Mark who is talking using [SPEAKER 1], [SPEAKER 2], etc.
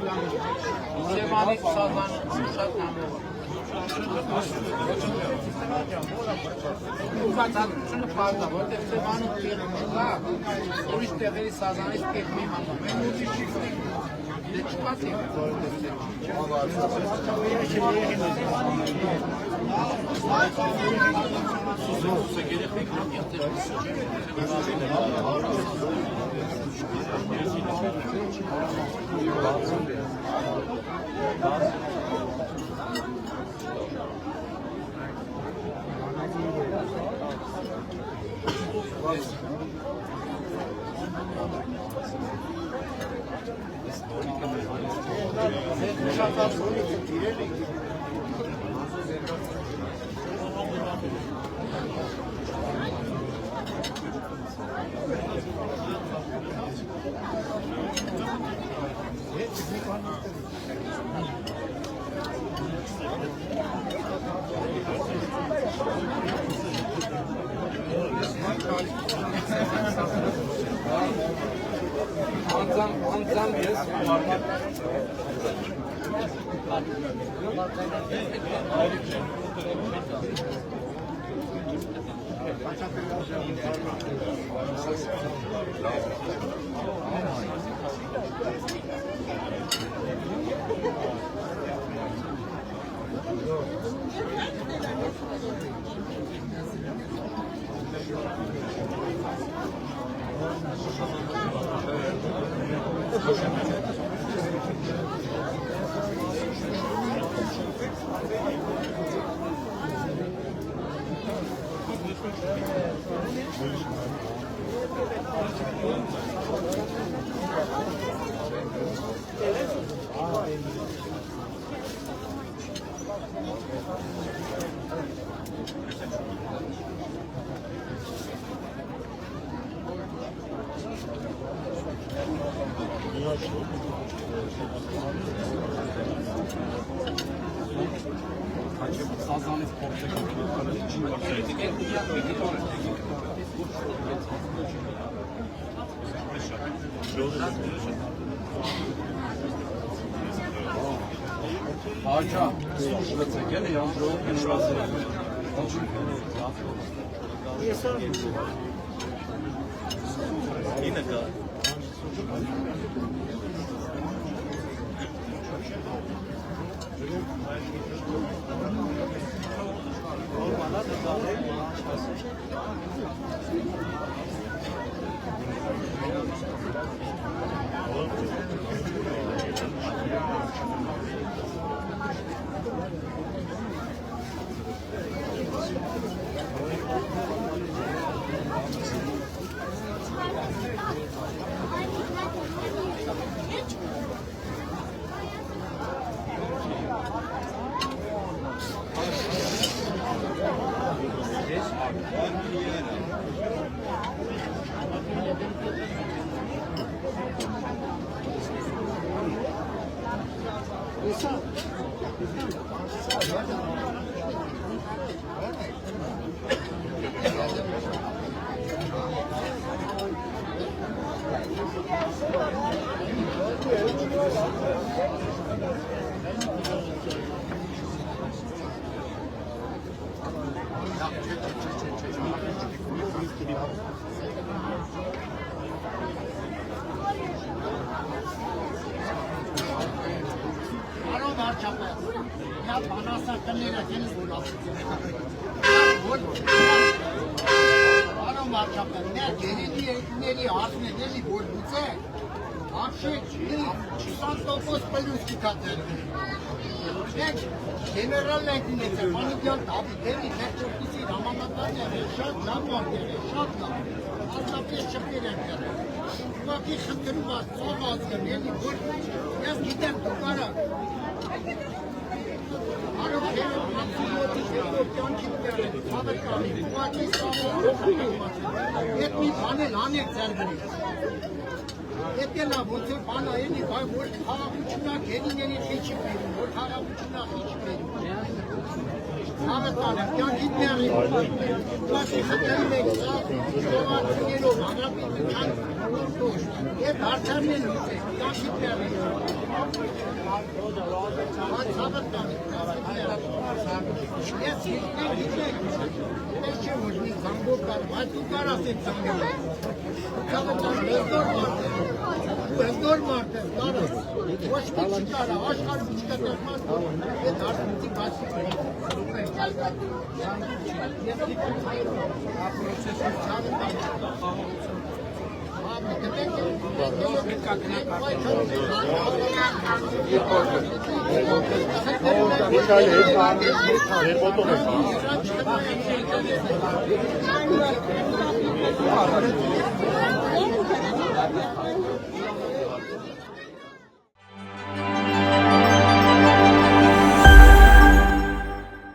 [SPEAKER 1] Սևանի սազանը շատ համով։ Ուղղակցությունը պարզ է, որտեղ Սևանում կերում կա, ուրիշ տեղերի սազանից կետ մի հանդամ։ Մենք ուտի չի կրենք։ Դե չպաց եք, որտեղ Անձամ ես Հաճա, շլծեք էլ եանդրով կնրազել ինը կա General Lightning, Manager, David, Electricity, Ramanatanya, Shot, Lamar, Shot, Shapira, Maki Shakruba, Somas, the really good. Just get them to Kara. I don't care what you do, Father Kali, Maki, let me run it. անեք ձեր գրից։ Եթե նա ոնց որ բան այլի, բայց որ խաղաղությունա գերիների խիչի բերում, որ խաղաղությունա խիչի բերում։ Հավատալը, կյանքիդ մեղի, կասի խտերում եք սաղ, շողացիներով, հանրապետության որտոշ, և հարցարնեն ուսեք, կյանքիդ մեղի։ Բայց հավատալը, ես հիտնեք, ես չէ որ մի զանգով կար, բայց դու կար ասեք զանգով։ Հավատալը, հեզգոր մարդ է, կարաս, ոչ մի չկարա, աշխարհ մի չկատեղմած, ետ հարցնցի բացի կրի։